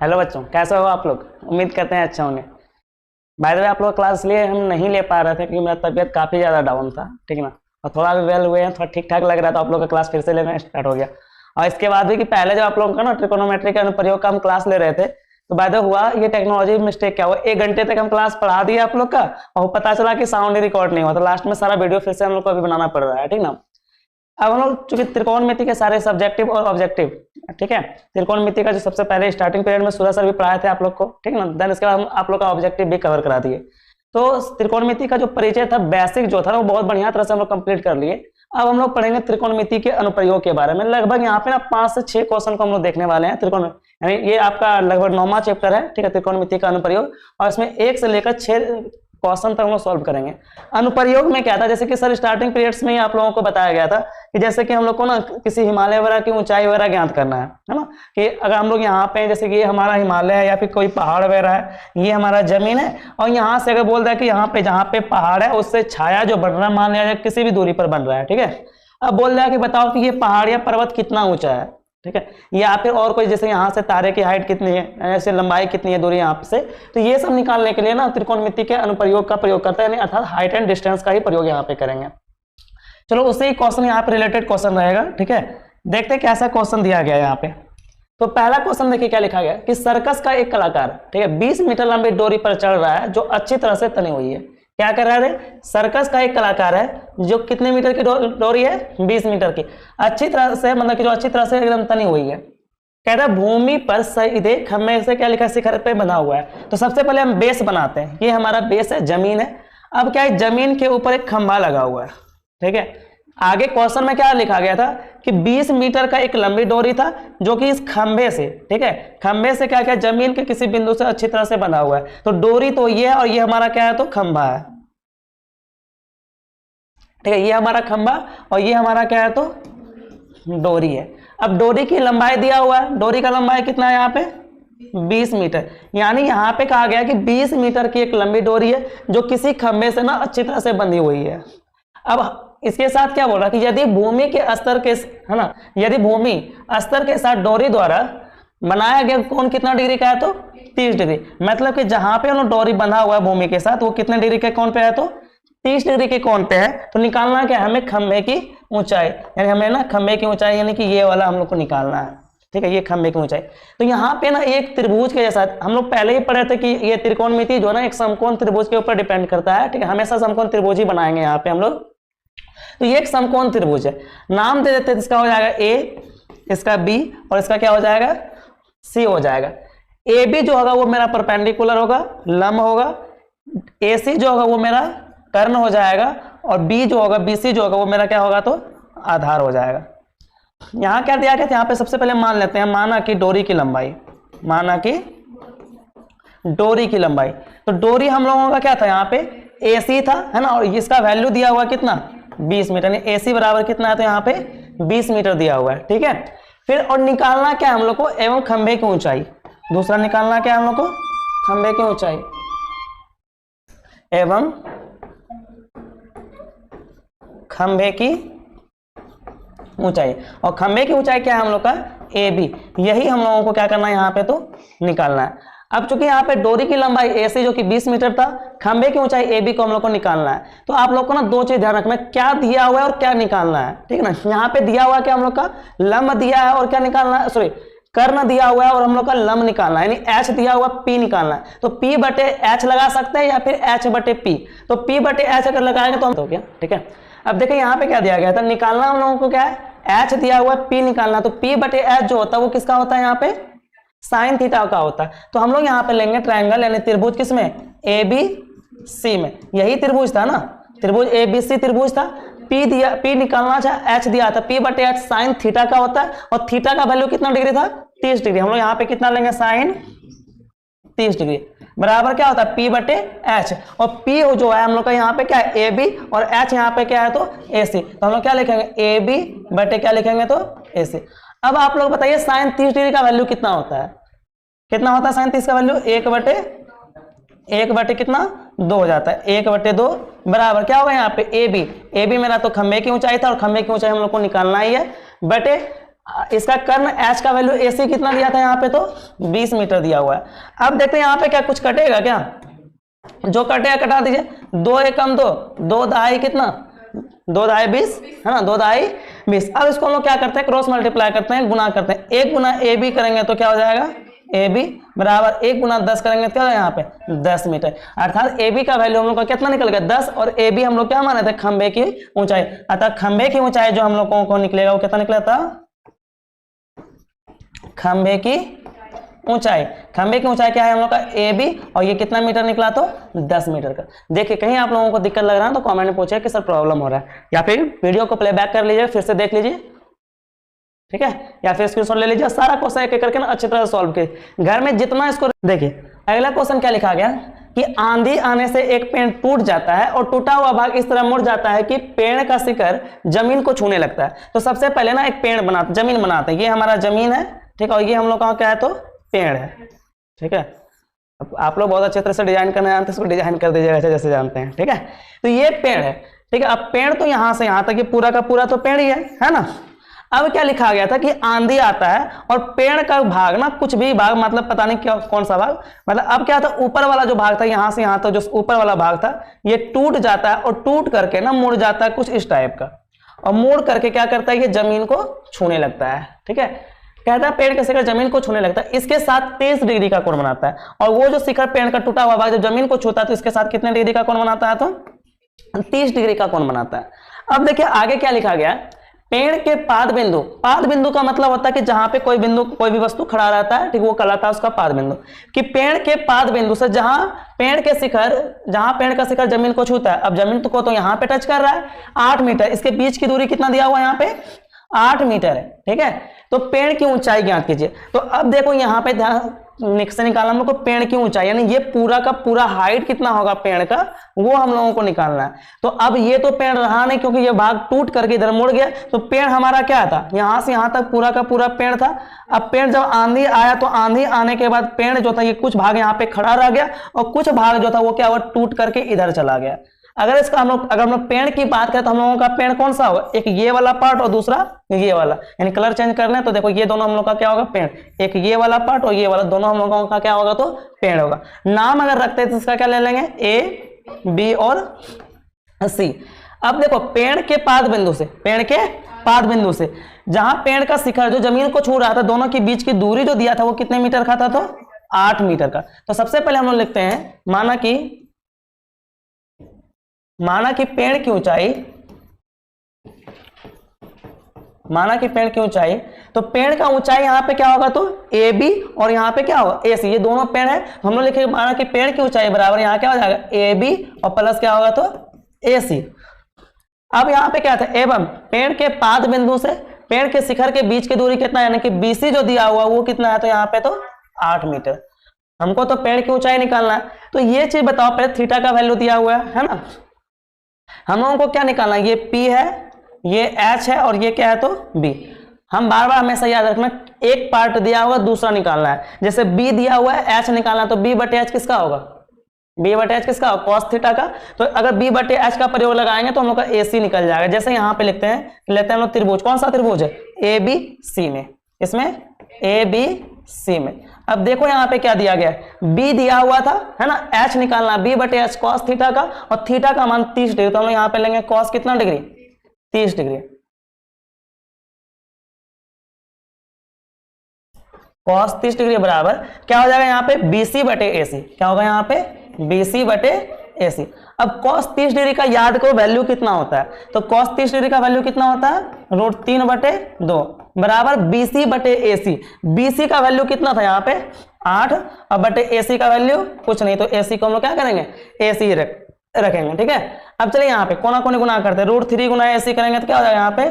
Hello बच्चों, कैसे हो आप लोग। उम्मीद करते हैं अच्छा होंगे। बाय द वे आप लोग क्लास लिए हम नहीं ले पा रहे थे क्योंकि मेरा तबीयत काफ़ी ज़्यादा डाउन था, ठीक है ना। और थोड़ा भी वेल हुए हैं, थोड़ा ठीक ठाक लग रहा था, आप लोग का क्लास फिर से लेना स्टार्ट हो गया। और इसके बाद भी कि पहले जब आप लोगों का ना ट्रिकोनोमेट्री के अनुप्रयोग का हम क्लास ले रहे थे तो बाय द वे हुआ ये टेक्नोलॉजी मिस्टेक क्या हुआ, 1 घंटे तक हम क्लास पढ़ा दिया आप लोग का और पता चला कि साउंड ही रिकॉर्ड नहीं हुआ, तो लास्ट में सारा वीडियो फिर से हम लोग को अभी बनाना पड़ रहा है, ठीक ना। अब हम लोग चूंकि त्रिकोणमिति के सारे सब्जेक्टिव और ऑब्जेक्टिव, ठीक है, त्रिकोणमिति का जो सबसे पहले स्टार्टिंग पीरियड में सूर्य सर भी पढ़ाए थे आप लोग को, ठीक है ना। देन इसके बाद हम आप लोग का ऑब्जेक्टिव भी कवर करा दिए। तो त्रिकोणमिति का जो परिचय था, बेसिक जो था ना, वो बहुत बढ़िया तरह से हम लोग कंप्लीट कर लिए। अब हम लोग पढ़ेंगे त्रिकोणमिति के अनुप्रयोग के बारे में। लगभग यहाँ पे ना 5 से 6 क्वेश्चन को हम लोग देखने वाले हैं त्रिकोण, यानी ये आपका लगभग 9वां चैप्टर है, ठीक है, त्रिकोणमिति का अनुप्रयोग। और इसमें 1 से लेकर 6 क्वेश्चन तक हम लोग सॉल्व करेंगे। अनुप्रयोग में क्या था, जैसे कि सर स्टार्टिंग पीरियड्स में ही आप लोगों को बताया गया था कि जैसे कि हम लोग को ना किसी हिमालय वगैरह की ऊंचाई वगैरह ज्ञात करना है ना, कि अगर हम लोग यहाँ पे जैसे कि ये हमारा हिमालय है या फिर कोई पहाड़ वगैरह है, ये हमारा जमीन है, और यहाँ से अगर बोल रहा है कि यहाँ पे जहाँ पे पहाड़ है उससे छाया जो बन रहा है, मान लिया जाए किसी भी दूरी पर बन रहा है, ठीक है। अब बोल रहा है कि बताओ कि ये पहाड़ या पर्वत कितना ऊंचा है, ठीक है, या फिर और कोई जैसे यहाँ से तारे की हाइट कितनी है, ऐसे लंबाई कितनी है, दूरी यहाँ से, तो ये सब निकालने के लिए ना त्रिकोणमिति के अनुप्रयोग का प्रयोग करते हैं, अर्थात हाइट एंड डिस्टेंस का ही प्रयोग यहाँ पे करेंगे। चलो उससे ही क्वेश्चन यहाँ पे रिलेटेड क्वेश्चन रहेगा, ठीक है। देखते हैं कैसा क्वेश्चन दिया गया है यहाँ पे। तो पहला क्वेश्चन देखिए क्या लिखा गया कि सर्कस का एक कलाकार, ठीक है, 20 मीटर लंबी डोरी पर चढ़ रहा है जो अच्छी तरह से तनी हुई है। क्या कर रहा है, सर्कस का एक कलाकार है जो कितने मीटर की डोरी है, 20 मीटर की, अच्छी तरह से, मतलब कि जो अच्छी तरह से एकदम तनी हुई है। कह रहा है भूमि पर सीधे खम्भे से क्या लिखा है, शिखर पे बना हुआ है। तो सबसे पहले हम बेस बनाते हैं, ये हमारा बेस है, जमीन है। अब क्या है, जमीन के ऊपर एक खंभा लगा हुआ है, ठीक है। आगे क्वेश्चन में क्या लिखा गया था कि 20 मीटर का एक लंबी डोरी था जो कि इस खंभे से, ठीक है, खंभे से क्या क्या जमीन के किसी बिंदु से अच्छी तरह से बना हुआ है। तो डोरी तो ये है और ये हमारा क्या है, तो खंभा है, ठीक है, ये हमारा खंभा और ये हमारा क्या है, तो डोरी है। अब डोरी की लंबाई दिया हुआ है, डोरी का लंबाई कितना है यहाँ पे, 20 मीटर, यानी यहाँ पे कहा गया कि 20 मीटर की एक लंबी डोरी है जो किसी खंभे से ना अच्छी तरह से बंधी हुई है। अब इसके साथ क्या बोल रहा है कि यदि भूमि के स्तर के, है ना, यदि भूमि स्तर के साथ डोरी द्वारा बनाया गया कोण कितना डिग्री का है, तो 30 डिग्री। मतलब कि जहां पे उन्होंने डोरी बंधा हुआ है भूमि के साथ, वो कितने डिग्री के कोण पे है, तो 30 डिग्री के कोण पे है। तो निकालना क्या है हमें, खंभे की ऊंचाई, यानी हमें ना खंभे की ऊंचाई, यानी कि ये वाला हम लोग को निकालना है, ठीक है, ये खंभे की ऊंचाई। तो यहाँ पे ना एक त्रिभुज के जैसा, हम लोग पहले ही पढ़े थे कि ये त्रिकोणमिति जो ना एक समकोण त्रिभुज के ऊपर डिपेंड करता है, ठीक है, हमेशा समकोण त्रिभुज ही बनाएंगे यहाँ पे हम लोग। तो ये एक समकोण त्रिभुज है, नाम दे देते हैं, इसका हो जाएगा ए, इसका बी और इसका क्या हो जाएगा, सी हो जाएगा। ए बी जो होगा वो मेरा परपेंडिकुलर होगा, लंब होगा, ए सी जो होगा वो मेरा कर्ण हो जाएगा, और बी जो होगा, बी सी जो होगा वो मेरा क्या होगा, तो आधार हो जाएगा। यहां क्या दिया गया था, यहाँ पे सबसे पहले मान लेते हैं, माना कि डोरी की लंबाई, माना कि डोरी की लंबाई। तो डोरी हम लोगों का क्या था, यहाँ पे ए सी था, है ना, और इसका वैल्यू दिया हुआ कितना, 20 मीटर, यानी AC बराबर कितना है, तो यहाँ पे 20 मीटर दिया हुआ है, ठीक है। फिर और निकालना क्या है हम लोग को, एवं खंभे की ऊंचाई। दूसरा निकालना क्या है हम लोग को, खंभे की ऊंचाई एवं खंभे की ऊंचाई। और खंभे की ऊंचाई क्या है हम लोग का, AB, यही हम लोगों को क्या करना है यहाँ पे, तो निकालना है। अब चूंकि यहाँ पे डोरी की लंबाई AC जो कि 20 मीटर था, खंभे की ऊंचाई AB को हम लोग को निकालना है। तो आप लोग को ना 2 चीज ध्यान रखना है, क्या दिया हुआ है और क्या निकालना है, ठीक है ना। यहाँ पे दिया हुआ क्या हम लोग का, लंब दिया है और क्या निकालना है, सॉरी, कर्ण दिया हुआ है और हम लोग का लंब निकालना है, यानी H दिया हुआ, P निकालना है। तो P बटे H लगा सकते हैं या फिर H बटे P। तो P बटे H अगर लगाएंगे तो हम, तो क्या, ठीक है। अब देखिए यहाँ पे क्या दिया गया था, निकालना हम लोगों को क्या है, H दिया हुआ है, P निकालना। तो P बटे H जो होता है वो किसका होता है, यहाँ पे साइन थीटा का होता है। तो हम लोग यहाँ पे लेंगे ट्रायंगल, यानी त्रिभुज, किसमें, ABC में। यही त्रिभुज था ना, त्रिभुज ABC त्रिभुज था। P दिया, P निकालना था, H दिया था, P बटे H साइन थीटा का होता है, और थीटा का वैल्यू कितना डिग्री था, 30 डिग्री। हम लोग यहाँ पे कितना लेंगे, साइन 30 डिग्री बराबर क्या होता है, P बटे H। और P जो है हम लोग का यहाँ पे क्या है, AB, और H यहाँ पे क्या है, तो AC। तो हम लोग क्या लिखेंगे, AB बटे क्या लिखेंगे, तो AC। अब आप लोग बताइए साइन 30 डिग्री का वैल्यू कितना होता है, कितना होता है साइन 30 का वैल्यू, 1 बटे कितना, 2 हो जाता है, 1 बटे 2 बराबर क्या होगा यहाँ पे, AB मेरा तो खंभे की ऊंचाई था और खंभे की ऊंचाई हम लोग को निकालना ही है, बटे इसका कर्ण h का वैल्यू AC कितना दिया था यहाँ पे, तो 20 मीटर दिया हुआ है। अब देखते हैं यहाँ पे क्या कुछ कटेगा क्या, जो कटेगा कटा दीजिए। 2 एकम 2, 2 दहाई कितना, 2 दहाई 20 है ना, 2 दहाई 20। अब इसको हम लोग क्या करते हैं, क्रॉस मल्टीप्लाई करते हैं, गुना करते हैं। 1 गुना AB करेंगे तो क्या हो जाएगा, AB बराबर 1 गुना 10 करेंगे तो क्या हो जाएगा यहाँ पे 10 मीटर। अर्थात AB का वैल्यू हम लोग का कितना निकल गया 10, और AB हम लोग क्या माने थे, खंबे की ऊंचाई। अतः खंबे की ऊंचाई जो हम लोगों को निकलेगा वो कितना निकला था, खंबे की ऊंचाई। खंबे की ऊंचाई क्या है हम लोग का AB, और ये कितना मीटर निकला, तो 10 मीटर का। देखिए कहीं आप लोगों को दिक्कत लग रहा है तो कमेंट में पूछे कि सर प्रॉब्लम हो रहा है, या फिर वीडियो को प्लेबैक कर लीजिए, फिर से देख लीजिए, ठीक है, या फिर स्क्रीनशॉट ले लीजिए। सारा क्वेश्चन एक एक करके ना अच्छी तरह से सॉल्व कीजिए घर में जितना इसको। देखिए अगला क्वेश्चन क्या लिखा गया कि आंधी आने से एक पेड़ टूट जाता है और टूटा हुआ भाग इस तरह मुड़ जाता है कि पेड़ का शिखर जमीन को छूने लगता है। तो सबसे पहले ना एक पेड़ बनाते, जमीन बनाते हैं। ये हमारा जमीन है, ठीक है, और ये हम लोग का क्या है, तो पेड़ है, ठीक है। अब आप लोग बहुत अच्छे तरह से डिजाइन करना जानते हैं, इसको डिजाइन कर दीजिएगा जैसे जानते हैं, ठीक है। तो ये पेड़ है, ठीक है। अब पेड़ तो यहां से यहां तक ये पूरा का पूरा तो पेड़ ही है ना। अब क्या लिखा गया था कि आंधी आता है और पेड़ का भाग ना, कुछ भी भाग मतलब पता नहीं क्या कौन सा भाग, मतलब अब क्या था, ऊपर वाला जो भाग था यहां से यहां तक जो ऊपर वाला भाग था ये टूट जाता है और टूट करके ना मुड़ जाता है कुछ इस टाइप का, और मुड़ करके क्या करता है, ये जमीन को छूने लगता है, ठीक है। कहता है पेड़ का शिखर जमीन को छूने लगता है, इसके साथ 30 डिग्री का कोण बनाता है। और वो जो शिखर पेड़ का टूटा हुआ भाग जब जमीन को छूता है तो इसके साथ कितने डिग्री का कोण बनाता है, तो 30 डिग्री का कोण बनाता है। अब देखिए आगे क्या लिखा गया, पेड़ के पाद बिंदु। पाद बिंदु का मतलब होता है कि जहां पे कोई बिंदु, कोई भी वस्तु खड़ा रहता है, ठीक, वो कहलाता है उसका पाद बिंदु। कि पेड़ के पाद बिंदु से जहां पेड़ के शिखर, जहां पेड़ का शिखर जमीन को छूता है, अब जमीन को तो यहां पे टच कर रहा है 8 मीटर, इसके बीच की दूरी कितना दिया हुआ है यहाँ पे 8 मीटर है, ठीक है। तो पेड़ की ऊंचाई ज्ञात कीजिए। तो अब देखो यहाँ पे ध्यान से निकालना हम लोग को पेड़ की ऊंचाई, यानी ये पूरा का पूरा हाइट कितना होगा पेड़ का, वो हम लोगों को निकालना है। तो अब ये तो पेड़ रहा नहीं क्योंकि ये भाग टूट करके इधर मुड़ गया, तो पेड़ हमारा क्या था, यहां से यहां तक पूरा का पूरा पेड़ था। अब पेड़ जब आंधी आया तो आंधी आने के बाद पेड़ जो था ये कुछ भाग यहाँ पे खड़ा रह गया और कुछ भाग जो था वो क्या हुआ, टूट करके इधर चला गया। अगर हम लोग पेड़ की बात करें तो हम लोगों का पेड़ कौन सा होगा, एक ये वाला पार्ट और दूसरा ये वाला, यानी कलर चेंज कर लें तो देखो ये दोनों हम लोग का क्या होगा, पेड़। एक ये वाला पार्ट और ये वाला, दोनों हम लोगों का क्या होगा, तो पेड़ होगा। नाम अगर रखते हैं तो इसका क्या ले लेंगे, A, B और C। अब देखो पेड़ के पाद बिंदु से, पेड़ के पाद बिंदु से जहां पेड़ का शिखर जो जमीन को छू रहा था, दोनों के बीच की दूरी जो दिया था वो कितने मीटर का था, तो 8 मीटर का। तो सबसे पहले हम लोग लिखते हैं, माना कि पेड़ की ऊंचाई, तो पेड़ का ऊंचाई यहाँ पे क्या होगा, तो AB और यहाँ पे क्या होगा AC, ये दोनों पेड़ है। तो हम लोग लिखेंगे माना कि पेड़ की ऊंचाई बराबर यहाँ क्या हो जाएगा AB और प्लस क्या होगा, तो AC। अब यहाँ पे क्या था, एवं पेड़ के पाद बिंदु से पेड़ के शिखर के बीच की दूरी कितना है, यानी कि BC जो दिया हुआ वो कितना है, तो यहाँ पे तो 8 मीटर। हमको तो पेड़ की ऊंचाई निकालना है, तो ये चीज बताओ, पहले थीटा का वैल्यू दिया हुआ है ना, हम लोगों को क्या निकालना है, ये P है, ये H है और ये क्या है, तो B। हम बार बार हमेशा याद रखना, एक पार्ट दिया होगा दूसरा निकालना है। जैसे B दिया हुआ है, H निकालना है, तो B बटे H किसका होगा, B बटे H किसका होगा, cos थीटा का। तो अगर B बटे H का प्रयोग लगाएंगे तो हम लोग का AC निकल जाएगा। जैसे यहाँ पे लेते हैं हम लोग त्रिभुज, कौन सा त्रिभुज है, ABC में, इसमें ABC में। अब देखो यहाँ पे क्या दिया गया है, B दिया हुआ था है ना, H निकालना, B बटे H cos थीटा का, और थीटा का मान 30 डिग्री, तो हम लोग यहाँ पे लेंगे cos कितना डिग्री, 30 डिग्री। cos 30 डिग्री बराबर क्या हो जाएगा यहाँ पे BC बटे AC, क्या होगा यहाँ पे BC बटे AC। अब cos 30 डिग्री का याद करो वैल्यू कितना होता है, तो cos 30 डिग्री का वैल्यू कितना होता है, √3 बटे 2 बराबर BC बटे AC। BC का वैल्यू कितना था यहाँ पे 8, और बटे AC का वैल्यू कुछ नहीं, तो AC को हम लोग क्या करेंगे, AC रखेंगे, ठीक है। अब चलिए यहाँ पे कोना कोनी गुना करते हैं, √3 गुना AC करेंगे तो क्या हो जाएगा यहाँ पे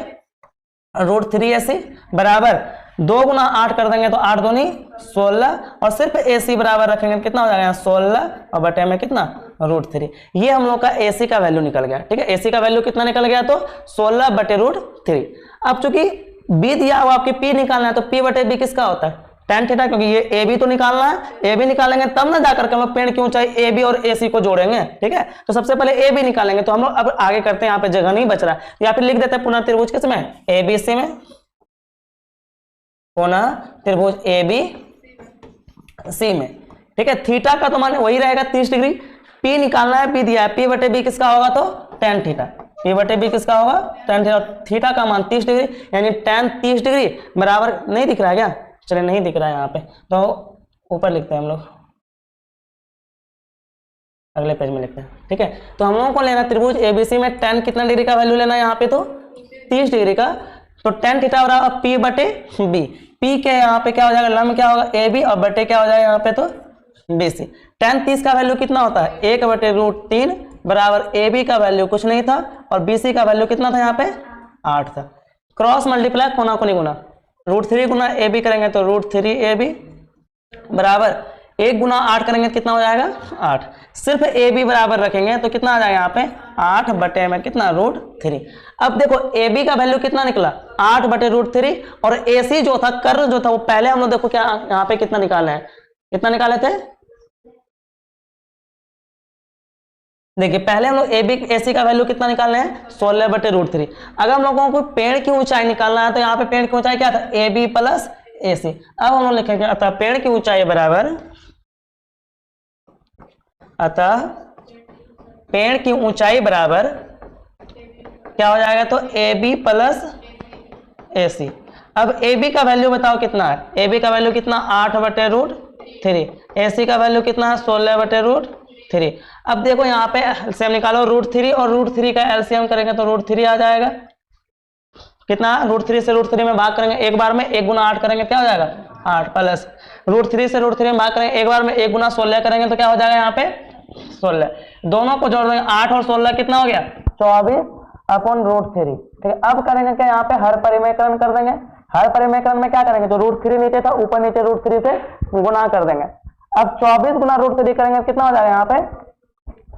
√3 AC बराबर 2 गुना 8 कर देंगे तो 8 दूनी 16, और सिर्फ AC बराबर रखेंगे तो कितना हो जाएगा 16, और बटे में कितना √3। ये हम लोग का AC का वैल्यू निकल गया, ठीक है। AC का वैल्यू कितना निकल गया, तो 16 बटे √3। अब चूंकि B दिया हुआ आपके P निकालना है, तो P बटे B किसका होता है, tan थीटा, क्योंकि ये AB तो निकालना है, AB निकालेंगे तब ना जाकर के हम लोग पेड़ की ऊंचाई AB और AC को जोड़ेंगे, ठीक है। तो सबसे पहले AB निकालेंगे, तो हम लोग अब आगे करते हैं, यहाँ पे जगह नहीं बच रहा है, या फिर लिख देते हैं पुनः त्रिभुज किसमें ABC में, कोना त्रिभुज ए बी सी में, ठीक है। थीटा का तो मान वही रहेगा 30 डिग्री। पी निकालना है, पी दिया है, पी बटे बी किसका होगा तो tan थीटा, पी बटे बी किसका होगा tan थीटा। थीटा का मान 30 डिग्री, यानी tan 30 डिग्री बराबर, नहीं दिख रहा है क्या, चलिए नहीं दिख रहा है यहाँ पे तो ऊपर लिखते हैं हम लोग, अगले पेज में लिखते हैं, ठीक है। तो हम लोगों को लेना त्रिभुज एबीसी में tan कितना डिग्री का वैल्यू लेना है यहाँ पे तो 30 डिग्री का। तो tan थीटा बराबर पी बटे बी, पी के यहाँ पे क्या हो जाएगा, लंब क्या होगा ए बी, और बटे क्या हो जाएगा यहाँ पे तो बी सी। tan 30 का वैल्यू कितना होता है 1/√3 बराबर ए बी का वैल्यू कुछ नहीं था और बी सी का वैल्यू कितना था यहाँ पे 8 था। क्रॉस मल्टीप्लाई कोना कोनी गुना, √3 गुना ए बी करेंगे तो √3 ए बी बराबर 1 गुना 8 करेंगे कितना हो जाएगा 8। सिर्फ ए बी बराबर रखेंगे तो कितना आ जाएगा यहाँ पे 8 बटे में कितना √3। अब देखो ए बी का वैल्यू कितना निकला 8 बटे √3 और ए सी जो था कर्व जो था वो पहले हम लोग देखो क्या यहाँ पे कितना निकाले हैं, कितना निकाले थे, देखिए पहले हम लोग ए बी ए सी का वैल्यू कितना निकालना है 16 बटे √3। अगर हम लोगों को पेड़ की ऊंचाई निकालना है तो यहाँ पे पेड़ की ऊंचाई क्या था ए बी प्लस ए सी। अब हम लोग लिखेंगे अतः पेड़ की ऊंचाई बराबर, अतः पेड़ की ऊंचाई बराबर क्या हो जाएगा तो ए बी प्लस ए सी। अब ए बी का वैल्यू बताओ कितना है, ए बी का वैल्यू कितना 8 बटे √3, ए सी का वैल्यू कितना है 16 बटे √3। अब देखो यहाँ पे एलसीएम निकालो √3 और √3 का एलसीएम करेंगे तो √3 आ जाएगा, कितना √3 से √3 में भाग करेंगे एक बार में, 1 गुना 8 करेंगे क्या हो जाएगा 8 प्लस √3 से √3 में भाग करेंगे एक बार में, 1 गुना 16 करेंगे तो क्या हो जाएगा यहाँ पे 16। दोनों को जोड़ देंगे 8 और 16 कितना हो गया 24/√3, ठीक है। अब करेंगे क्या यहाँ पे हर परिमेकरण कर देंगे, हर परिमेकरण में क्या करेंगे जो √3 नीचे था ऊपर नीचे √3 से गुना कर देंगे। अब 24 गुना √3 करेंगे कितना हो जाएगा यहाँ पे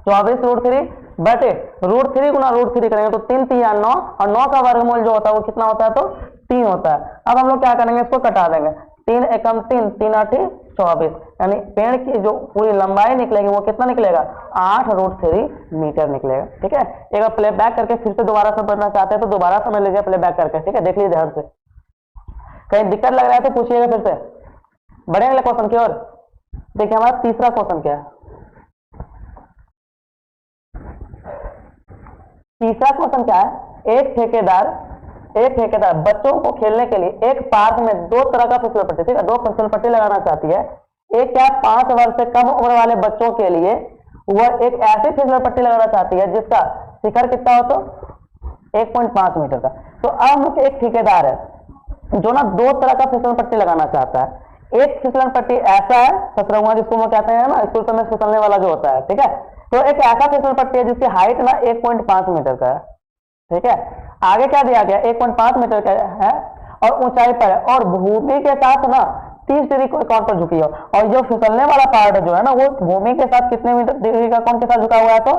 24√3 बटे √3 गुना √3 करेंगे तो 3 3 9 और 9 का वर्गमूल जो होता है वो कितना होता है तो 3 होता है। अब हम लोग क्या करेंगे इसको कटा देंगे, 3 एकम 3 3 8 24, यानी पेड़ की जो पूरी लंबाई निकलेगी वो कितना निकलेगा 8√3 मीटर निकलेगा, ठीक है। एक बार प्ले बैक करके फिर से दोबारा समझना चाहते हैं तो दोबारा समझ लीजिए प्ले बैक करके, ठीक है। देख लीजिए ध्यान से, कहीं दिक्कत लग रहा है तो पूछिएगा फिर से। बढ़े अगले क्वेश्चन की ओर, देखिए हमारा तीसरा क्वेश्चन क्या है। तीसरा क्वेश्चन क्या है, एक ठेकेदार बच्चों को खेलने के लिए एक पार्क में 2 तरह का फिसल पट्टी, ठीक है, 2 फिसल पट्टी लगाना चाहती है। एक क्या 5 वर्ष से कम उम्र वाले बच्चों के लिए वह एक ऐसी फिसल पट्टी लगाना चाहती है जिसका शिखर कितना हो तो 1.5 मीटर का। तो अब एक ठेकेदार है जो ना 2 तरह का फिसल पट्टी लगाना चाहता है। एक फिसलन पट्टी ऐसा है सतरंगा जिसको हम कहते हैं ना स्कूल में फिसलने वाला जो होता है, ठीक है। तो एक ऐसा फिसल पट्टी है जिसकी हाइट ना 1.5 मीटर का है, ठीक है। आगे क्या दिया गया 1.5 मीटर का है और ऊंचाई पर है और भूमि के साथ ना 30 डिग्री कोण पर झुकी हो, और जो फिसलने वाला पार्ट जो है ना वो भूमि के साथ कितने मीटर डिग्री का कोण के साथ झुका हुआ है तो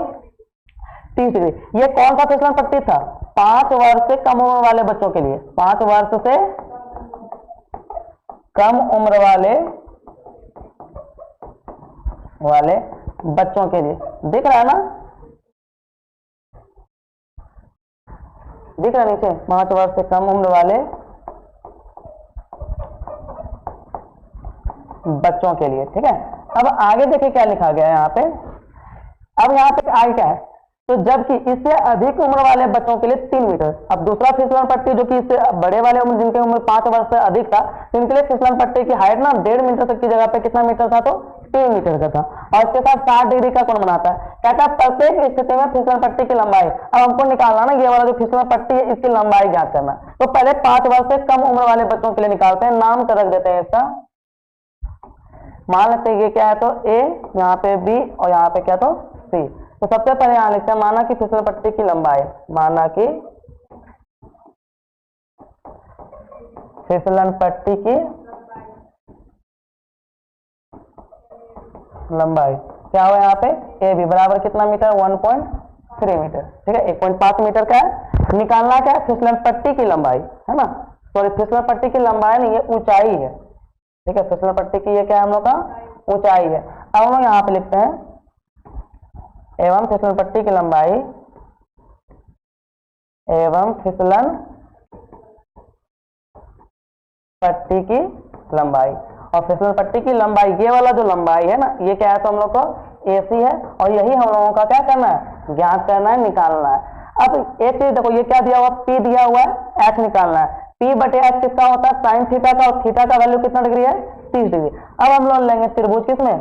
30 डिग्री। ये कौन सा फिसलन पट्टी था 5 वर्ष से कम उम्र वाले बच्चों के लिए, 5 वर्ष से कम उम्र वाले बच्चों के लिए। दिख रहा है ना, दिख रहा है नीचे 5 वर्ष से कम उम्र वाले बच्चों के लिए, ठीक है। अब आगे देखिए क्या लिखा गया है यहाँ पे। अब यहाँ पे आगे क्या है तो जबकि इससे अधिक उम्र वाले बच्चों के लिए 3 मीटर। अब दूसरा फिसलन पट्टी जो कि इससे बड़े वाले उम्र जिनकी उम्र 5 वर्ष से अधिक था तो इनके लिए फिसलन पट्टी की हाइट ना 1.5 मीटर तक की जगह पे कितना मीटर था तो 3 मीटर का था और इसके साथ 60 डिग्री का कोण बनाता है। कहता है प्रत्येक स्थिति में फिसलन पट्टी की लंबाई, अब हमको निकालना ना ये वाला जो फिसलन पट्टी है इसकी लंबाई ज्ञात करना। तो पहले 5 वर्ष से कम उम्र वाले बच्चों के लिए निकालते हैं, नाम तो रख देते हैं इसका, मान लेते हैं ये क्या है तो ए, यहाँ पे बी और यहाँ पे क्या तो सी। तो सबसे पहले यहां लिखते हैं माना कि फिसलन पट्टी की लंबाई, माना कि फिसलन पट्टी की लंबाई क्या हुआ यहाँ पे ए बी बराबर कितना मीटर 1.3 मीटर, ठीक है। 1.5 मीटर का है। निकालना क्या है फिसलन पट्टी की लंबाई है ना, सॉरी फिसलन पट्टी की लंबाई नहीं ये ऊंचाई है, ठीक है। फिसलन पट्टी की ये क्या है हम लोग का ऊंचाई है। अब हम लोग यहाँ पे लिखते हैं एवं फिसलन पट्टी की लंबाई एवं फिसलन पट्टी की लंबाई। और फिसलन पट्टी की लंबाई, ये वाला जो लंबाई है ना, ये क्या है तो हम लोग को AC है, और यही हम लोगों का क्या करना है, ज्ञात करना है, निकालना है। अब एक चीज देखो, ये क्या दिया हुआ, P दिया हुआ है, H निकालना है। P बटे H किसका होता है, साइन थीटा का, और थीटा का वैल्यू कितना डिग्री है, 30 डिग्री। अब हम लोग लेंगे त्रिभुज किसमें,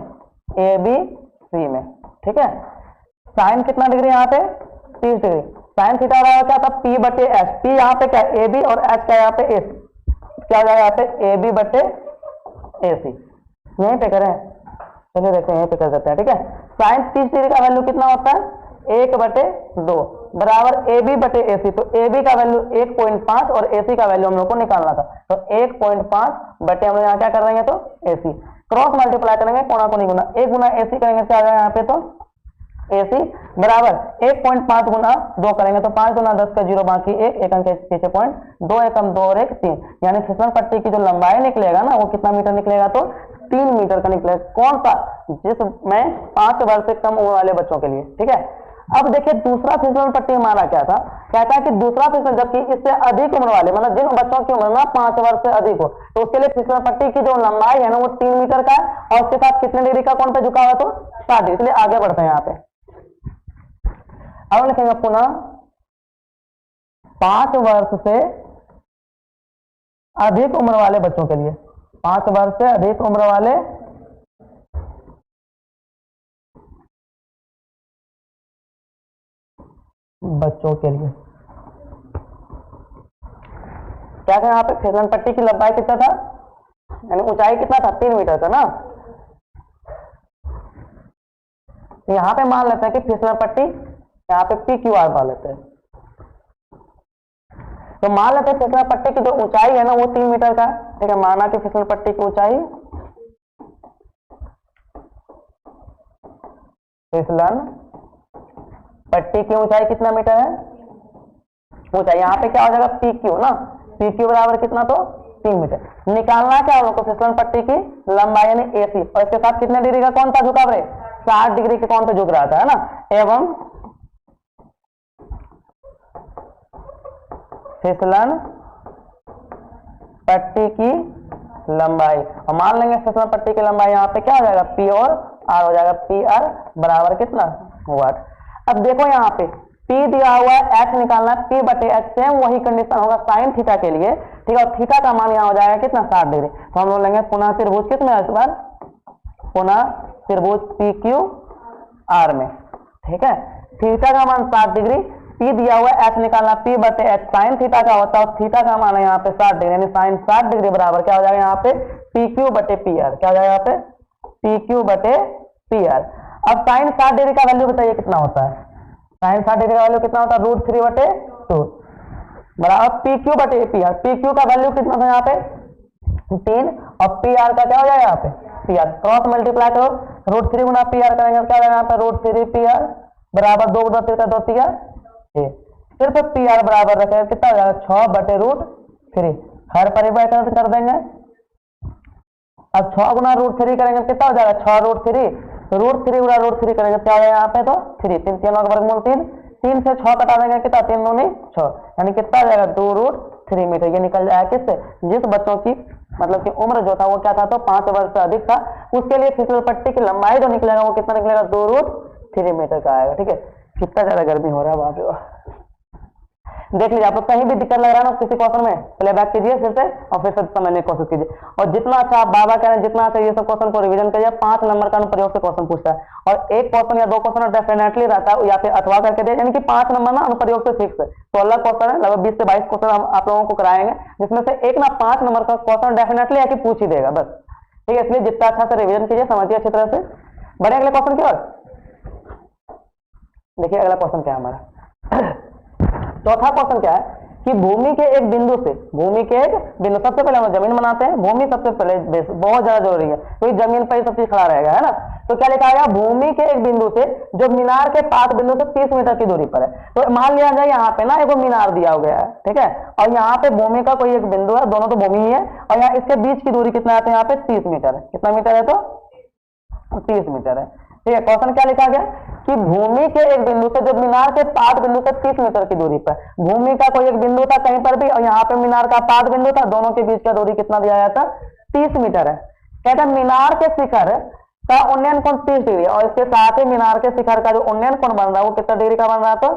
ABC में, ठीक है। साइन कितना डिग्री यहाँ पे, 30 डिग्री। साइन थीटा रहा क्या था, P बटे H। P यहाँ पे क्या, AB, और H क्या यहाँ पे AC, क्या हो जाएगा यहाँ पे AB बटे AC। यहीं पे करें, चलिए देखते हैं, यहीं पे कर देते हैं, ठीक है। साइन 30 डिग्री का वैल्यू कितना होता है, 1/2 बराबर AB बटे AC। तो AB का वैल्यू 1.5 और AC का वैल्यू हम लोग को निकालना था, तो 1.5 बटे हम लोग यहाँ क्या कर देंगे तो AC, क्रॉस मल्टीप्लाई करेंगे, कोना को नहीं गुना, 1 गुना AC करेंगे क्या आ जाएगा यहाँ पे, तो AC बराबर 1.5 गुना 2 करेंगे तो 5 गुना 10 का 0 बाकी 1 अंक के पीछे पॉइंट, 2 एकम 2 और 1 3, यानी फिसलन पट्टी की जो लंबाई निकलेगा ना वो कितना मीटर निकलेगा, तो 3 मीटर का निकलेगा। कौन सा, जिसमें 5 वर्ष से कम उम्र वाले बच्चों के लिए, ठीक है। अब देखिए दूसरा फिसलन पट्टी हमारा क्या था, कहता है कि दूसरा फिसलन, जबकि इससे अधिक उम्र वाले, मतलब जिन बच्चों की उम्र ना 5 वर्ष से अधिक हो, तो उसके लिए फिसलन पट्टी की जो लंबाई है ना वो 3 मीटर का है, और उसके साथ कितने डिग्री का कोण पे झुका हुआ, तो 60 डिग्री। इसलिए आगे बढ़ते हैं यहाँ पे। अब लिखेंगे पुनः 5 वर्ष से अधिक उम्र वाले बच्चों के लिए, 5 वर्ष से अधिक उम्र वाले बच्चों के लिए क्या था, यहाँ पे फिसलन पट्टी की लंबाई कितना था, यानी ऊंचाई कितना था, 3 मीटर था ना। यहाँ पे मान लेते हैं कि फिसलन पट्टी, यहाँ पे PQR मान लेते हैं, तो मान लेते हैं फिसलन पट्टी की जो ऊंचाई है ना वो 3 मीटर का, ठीक है। माना कि फिसलन पट्टी की ऊंचाई, फिसलन पट्टी की ऊंचाई कितना मीटर है, ऊंचाई यहाँ पे क्या हो जाएगा PQ ना, PQ बराबर कितना, तो 3 मीटर। निकालना क्या हम लोग को, फिसलन पट्टी की लंबाई यानी AC, और इसके साथ कितने डिग्री का कौन सा झुकाव रहे, 60 डिग्री के कौन पे झुक रहा था, है ना। एवं फिसलन पट्टी की लंबाई, और मान लेंगे फिसलन पट्टी की लंबाई यहाँ पे क्या हो जाएगा, P और R हो जाएगा, PR बराबर कितना, वाट। अब देखो यहाँ पे P दिया हुआ है, H निकालना है, P बटे H, सेम वही कंडीशन होगा साइन थीटा के लिए, ठीक है। और थीटा का मान यहाँ हो जाएगा कितना, 60 डिग्री। तो हम लोग लेंगे पुनः त्रिभुज किसमें, इस बार पुनः त्रिभुज PQR में, ठीक है। थीटा का मान 60 डिग्री, P दिया हुआ है, H निकालना, P बटे H साइन थीटा का होता है, और थीटा का मान है यहाँ पे 60 डिग्री, यानी साइन 60 डिग्री बराबर क्या हो जाएगा यहाँ पे, PQ बटे PR, क्या हो जाएगा यहाँ पे, PQ बटे PR। अब साइन 60 डिग्री का वैल्यू बताइए कितना होता है, साइन 60 डिग्री का वैल्यू कितना होता है, √3/2 बराबर PQ बटे PR। PQ का वैल्यू कितना था यहाँ पे 3, और PR का क्या हो जाएगा यहाँ पे PR, क्रॉस मल्टीप्लाई करो, √3 गुना PR करेंगे क्या हो जाएगा यहाँ पे, √3 PR बराबर 2 गुना 3 का 2 3 सिर्फ PR बराबर रखेंगे कितना हो जाएगा, 6/√3, हर परिवर्तन कर देंगे। अब 6 गुना √3 करेंगे कितना हो जाएगा, 6√3, √3 गुना √3 करेंगे क्या हो जाएगा यहाँ पे, तो 3 3 3 का वर्गमूल 3, 3 से 6 कटा देंगे कितना, 3 दूनी 6, यानी कितना आ जाएगा 2√3 मीटर। ये निकल जाएगा किससे, जिस बच्चों की मतलब कि उम्र जो था वो क्या था, तो 5 वर्ष से अधिक था, उसके लिए फिसलन पट्टी की लंबाई जो निकलेगा वो कितना निकलेगा, 2√3 मीटर का आएगा, ठीक है। कितना ज्यादा गर्मी हो रहा है बाप रे। देख लीजिए, आपको कहीं भी दिक्कत लग रहा है ना किसी क्वेश्चन में, प्लेबैक कीजिए फिर से और फिर से समझने की कोशिश कीजिए। और जितना अच्छा आप बाबा कह रहे हैं, जितना अच्छा ये सब क्वेश्चन को रिवीजन करिए, 5 नंबर का अनुप्रयोग से क्वेश्चन पूछता है, और एक क्वेश्चन या 2 क्वेश्चन डेफिनेटली रहता है, या फिर अथवा करके दे, यानी कि 5 नंबर ना अनुप्रयोग से फिक्स है। 16 क्वेश्चन है, लगभग 20 से 22 क्वेश्चन हम आप लोगों को कराएंगे, जिसमें से एक ना 5 नंबर का क्वेश्चन डेफिनेटली आके पूछ ही देगा बस, ठीक है। इसलिए जितना अच्छा से रिविजन कीजिए, समझिए अच्छी तरह से। बढ़े अगले क्वेश्चन की ओर। देखिए अगला क्वेश्चन क्या है हमारा, चौथा क्वेश्चन क्या है कि भूमि के एक बिंदु से, भूमि के एक बिंदु, सबसे पहले हम जमीन बनाते हैं, भूमि सबसे पहले बेस बहुत ज्यादा जरूरी है, क्योंकि जमीन पर ही सब चीज खड़ा रहेगा, है ना। तो क्या लिखा गया, भूमि के एक बिंदु से जो मीनार के 5 बिंदु से 30 मीटर की दूरी पर है। तो मान लिया जाए यहाँ पे ना एक मीनार दिया गया है, ठीक है, और यहाँ पे भूमि का कोई एक बिंदु है, दोनों तो भूमि ही है, और यहाँ इसके बीच की दूरी कितना है, तो यहाँ पे 30 मीटर है। कितना मीटर है, तो 30 मीटर है, ठीक है। क्वेश्चन क्या लिखा गया कि भूमि के एक बिंदु से, जो मीनार के पाद बिंदु से 30 मीटर की दूरी पर, भूमि का कोई एक बिंदु था कहीं पर भी और यहाँ पे मीनार का पाद बिंदु था, दोनों के बीच का दूरी कितना दिया गया था? 30 मीटर है। कहते हैं मीनार के शिखर का उन्नयन कोण 30 डिग्री और इसके साथ ही मीनार के शिखर का जो उन्नयन कोण बन रहा है वो कितना डिग्री का बन रहा था?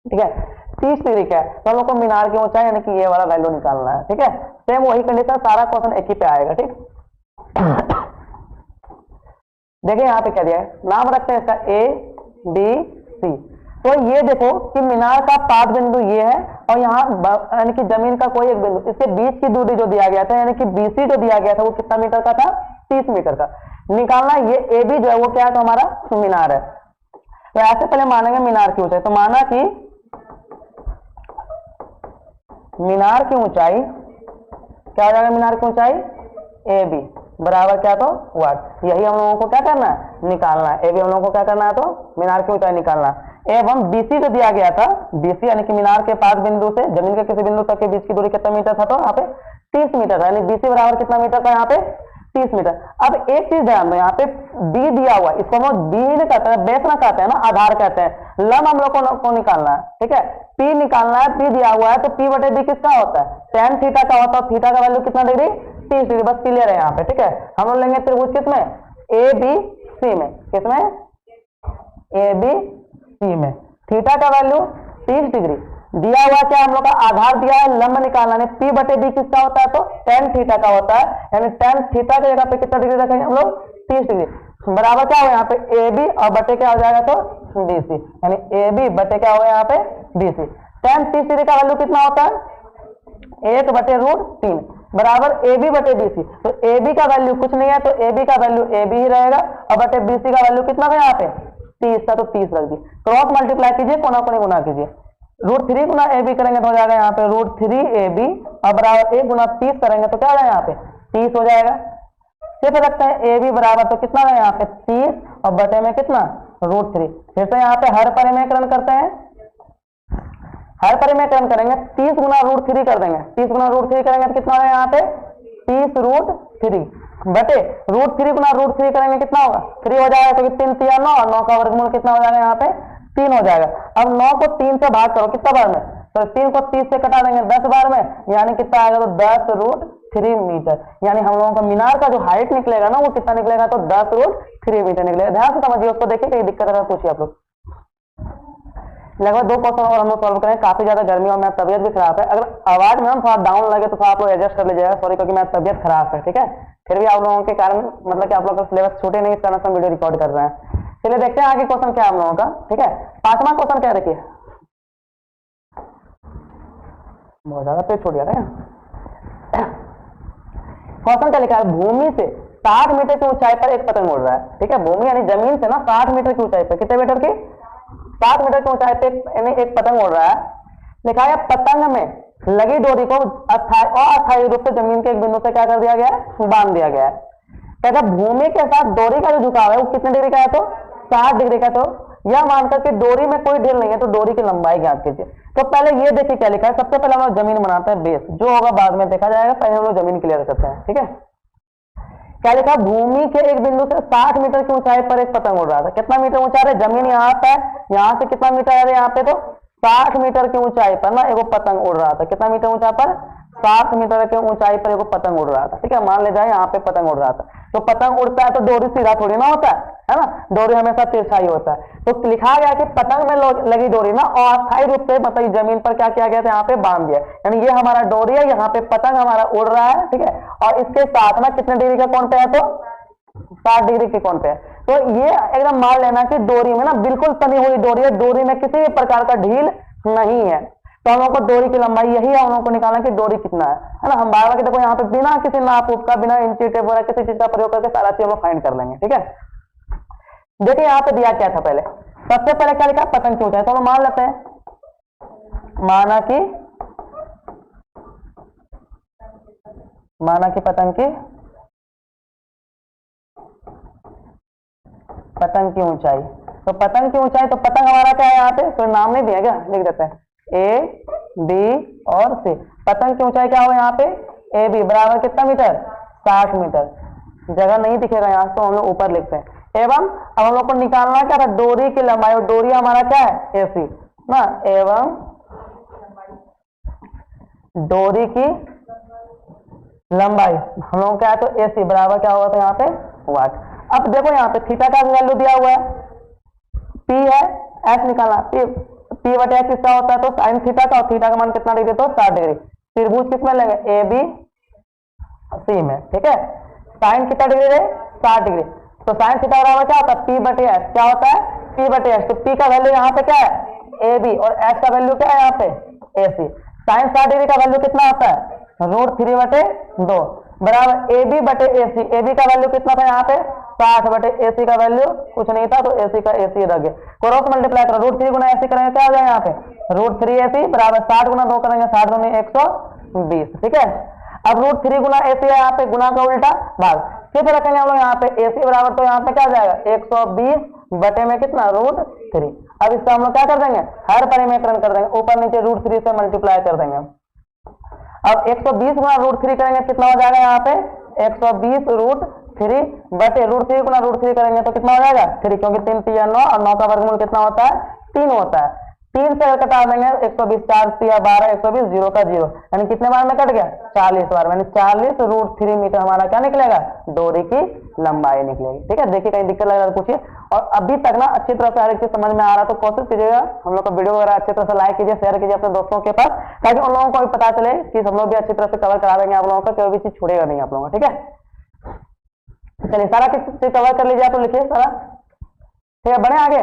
ठीक है, 30 डिग्री का है। तो हम लोग को मीनार की ऊंचाई यानी कि ये वाला वैल्यू निकालना है। ठीक है, सेम वही कंडीशन, सारा क्वेश्चन एक ही पे आएगा। ठीक, देखिए यहाँ पे क्या दिया है, नाम रखते हैं इसका ए बी सी। तो ये देखो कि मीनार का पाद बिंदु ये है और यहाँ यानी कि जमीन का कोई एक बिंदु, इसके बीच की दूरी जो दिया गया था यानी कि बीसी जो दिया गया था वो कितना मीटर का था? 30 मीटर का। निकालना ये ए बी जो है वो क्या है? तो हमारा मीनार है। तो ऐसे पहले मानेंगे मीनार की ऊंचाई, तो माना कि मीनार की ऊंचाई क्या हो जाएगा? मीनार की ऊंचाई ए बी बराबर क्या? तो वाट। यही हम लोगों को क्या करना है? निकालना है। ए बी हम लोगों को क्या करना है? तो मीनार की ऊंचाई निकालना है। एवं बीसी जो दिया गया था, बीसी यानी कि मीनार के पाद बिंदु से जमीन के किसी बिंदु तक के बीच की दूरी कितना मीटर था? तो यहाँ पे 30 मीटर था, यानी बीसी बराबर कितना मीटर था? यहाँ पे 30 मीटर। अब एक चीज ध्यान दो, यहाँ पे डी दिया हुआ है, इसको हम डी नहीं कहते हैं, बेस ना कहते हैं ना, आधार कहते हैं। लम हम लोग को निकालना है। ठीक है, पी निकालना है, पी दिया हुआ है तो पी बटे बी किसका होता है? tan थीटा का होता है। थीटा का वैल्यू कितना डिग्री? 30 डिग्री। बस क्लियर है यहाँ पे। ठीक है, हम लोग लेंगे त्रिभुज किसमें? ए बी सी में। किसमें? ए बी सी में। थीटा का वैल्यू 30 डिग्री दिया हुआ, क्या हम लोग का आधार दिया है, लंब निकालना है। पी बटे बी किसका होता है? तो tan थीटा का होता है, यानी tan थीटा की जगह पे कितना डिग्री रखेंगे हम लोग? 30 डिग्री। बराबर क्या हो यहाँ पे? ए बी और बटे क्या हो जाएगा? तो बी सी, यानी ए बी बटे क्या हो यहाँ पे? B C. tan 30 डिग्री का वैल्यू कितना होता है? 1/√3 बराबर ए बी बटे बी सी। तो ए बी का वैल्यू कुछ नहीं है, तो ए बी का वैल्यू ए बी ही रहेगा और बटे बी सी का वैल्यू कितना था यहाँ पे? 30 था, तो 30 रख दी। क्रॉस मल्टीप्लाई कीजिए, कोना कोनी गुना कीजिए। √3 गुना ए बी करेंगे तो हो जाएगा यहाँ पे √3 ए बी और बराबर 1 गुना 30 करेंगे तो क्या हो जाएगा? यहाँ पे 30 हो जाएगा। सिर्फ रखते हैं ए बी बराबर, तो कितना है यहाँ पे? 30 और बटे में कितना? √3। फिर से यहाँ पे हर परिमेयकरण करते हैं, हर परिमेयकरण करेंगे 30 गुना √3 कर देंगे। 30 गुना √3 करेंगे तो कितना होगा यहाँ पे? 30√3 बटे √3 गुना √3 करेंगे कितना होगा? 3 हो जाएगा, क्योंकि 3 3 9 और 9 का वर्गमूल कितना हो जाएगा? यहाँ पे 3 हो जाएगा। अब 9 को 3 से भाग करो कितना बार में? तो 3 को 30 से कटा देंगे 10 बार में, यानी कितना आएगा? तो 10√3 मीटर। यानी हम लोगों का मीनार का जो हाइट निकलेगा ना वो कितना निकलेगा? तो 10√3 मीटर निकलेगा। ध्यान से समझिए, उसको देखिए कहीं दिक्कत अगर पूछिए आप लोग। लगभग 2 क्वेश्चन और हम लोग सॉल्व करें। काफी ज्यादा गर्मी और मेरा तबियत भी खराब है, अगर आवाज में हम थोड़ा डाउन लगे तो थोड़ा आप लोग एडजस्ट कर लीजिएगा, सॉरी, क्योंकि मेरा तबियत खराब है। ठीक है, फिर भी आप लोगों के कारण मतलब कि आप लोगों का सिलेबस छूटे नहीं, इस कारण से हम वीडियो रिकॉर्ड कर रहे हैं। चलिए देखते हैं आगे क्वेश्चन क्या है हम लोगों का। ठीक है, 5वां क्वेश्चन क्या है? देखिए बहुत ज्यादा पेज छूट जाता है। क्वेश्चन क्या लिखा है? भूमि से 60 मीटर की ऊंचाई पर एक पतंग उड़ रहा है। ठीक है, भूमि यानी जमीन से ना 60 मीटर की ऊंचाई पर, कितने मीटर की? 60 मीटर की ऊंचाई पे एक पतंग उड़ रहा है। लिखा है पतंग में लगी डोरी को अस्थायी रूप से जमीन के एक बिंदु से क्या कर दिया गया है? बांध दिया गया है। कहता भूमि के साथ डोरी का जो झुकाव है वो कितने डिग्री का है? तो 60 डिग्री का। तो यह मानकर कि डोरी में कोई ढील नहीं है, तो डोरी की लंबाई ज्ञात कीजिए। तो पहले ये देखिए क्या लिखा है। सबसे पहले हम लोग जमीन बनाते हैं, बेस जो होगा बाद में देखा जाएगा, पहले हम लोग जमीन क्लियर करते हैं। ठीक है, क्या लिखा? भूमि के एक बिंदु से 60 मीटर की ऊंचाई पर एक पतंग उड़ रहा था। कितना मीटर ऊंचा है? जमीन यहाँ पे है, यहाँ से कितना मीटर है? यहाँ पे तो 60 मीटर की ऊंचाई पर ना एगो पतंग उड़ रहा था। कितना मीटर ऊंचा पर? 60 मीटर की ऊंचाई पर एगो पतंग उड़ रहा था। ठीक है, मान ले जाए यहाँ पे पतंग उड़ रहा था। तो पतंग उड़ता है तो डोरी सीधा थोड़ी ना होता है ना, डोरी हमेशा तिरछा ही होता है। तो लिखा गया कि पतंग में लगी डोरी ना अस्थायी रूप से मतलब जमीन पर क्या किया गया था? यहाँ पे बांध दिया, यानी ये हमारा डोरी है, यहाँ पे पतंग हमारा उड़ रहा है। ठीक है, और इसके साथ ना कितने डिग्री का कोण पे है? तो 60 डिग्री के कोण पे है। तो ये एकदम मान लेना कि डोरी में ना बिल्कुल तनी हुई डोरी है, डोरी में किसी भी प्रकार का ढील नहीं है। तो हम लोग को डोरी की लंबाई यही है, हम लोग को निकालना कि डोरी कितना है ना। हम बार बार देखो यहाँ पे बिना किसी नाप उप का, बिना इंची टेप वगैरह किसी चीज का प्रयोग करके सारा चीज हम लोग फाइंड कर लेंगे। ठीक है, देखिए यहाँ पे दिया क्या था? पहले सबसे पहले क्या लिखा? पतंग की ऊंचाई। तो हम मान लेते हैं, माना कि पतंग की ऊंचाई। तो पतंग की ऊंचाई, तो पतंग हमारा क्या है? यहाँ पे कोई नाम नहीं दिया क्या? लिख देते हैं ए बी और सी। पतंग की ऊंचाई क्या हो यहाँ पे? ए बी बराबर कितना मीटर? 60 मीटर। जगह नहीं दिखेगा यहाँ, तो हम लोग ऊपर लिखते हैं एवं अब हम लोग को निकालना क्या था, डोरी की लंबाई, और डोरी हमारा क्या है AC ना, एवं डोरी की लंबाई हम लोग क्या है तो AC बराबर क्या होगा तो यहाँ पे वाट। अब देखो यहाँ पे थीटा का वैल्यू दिया हुआ है, P है, S निकालना, P बटे S किसका होता है तो साइन थीटा का, और थीटा का मान कितना डिग्री तो 60 डिग्री। त्रिभुज किसमें लेंगे ABC में, ठीक है। साइन कितना डिग्री है 60 डिग्री, तो साइन थीटा बराबर क्या होता है P बटे S, क्या होता है P बटे S, तो P का वैल्यू यहाँ पे क्या है AB और S का वैल्यू क्या है यहाँ पे AC। साइन 60 डिग्री का वैल्यू कितना होता है √3 बटे 2 बराबर AB बटे AC। AB का वैल्यू कितना था यहाँ पे 60 बटे AC का वैल्यू कुछ नहीं था तो AC का AC रख गए, क्रॉस मल्टीप्लाई करो, √3 गुना AC करेंगे क्या हो जाएगा यहाँ पे √3 AC बराबर 60 गुना 2 करेंगे 60 दूनी 120, ठीक है। अब √3 गुना AC है यहाँ पे, गुना का उल्टा भाग, फिर रखेंगे हम लोग यहाँ पे AC बराबर, तो यहाँ पे क्या जाएगा 120 बटे में कितना √3। अब इसका हम लोग क्या कर देंगे हर परिमेकरण कर देंगे, ऊपर नीचे √3 से मल्टीप्लाई कर देंगे। अब 120 गुना √3 करेंगे कितना हो जाएगा यहाँ पे 120 √3 बटे √3 गुना √3 करेंगे तो कितना हो जाएगा 3, क्योंकि 3 3 9 और 9 का वर्गमूल कितना होता है 3 होता है। 3 से अगर कटा देंगे 120 4 3 12 120 0 का 0, यानी कितने बार में कट गया 40 बार, यानी 40 √3 मीटर हमारा क्या निकलेगा डोरी की लंबाई निकलेगी, ठीक है। देखिए कहीं दिक्कत लग रहा है पूछिए, और अभी तक ना अच्छी तरह से हर एक चीज समझ में आ रहा है तो कोशिश कीजिएगा हम लोग का वीडियो वगैरह अच्छी तरह से लाइक कीजिए, शेयर कीजिए अपने दोस्तों के पास, ताकि उन लोगों को भी पता चले कि हम लोग भी अच्छी तरह से कवर करा देंगे आप लोगों का, कोई भी चीज छूटेगा नहीं आप लोगों का, ठीक है। चलिए सारा चीज कवर कर लीजिए, आप तो लिखिए सारा, ठीक है, बढ़े आगे।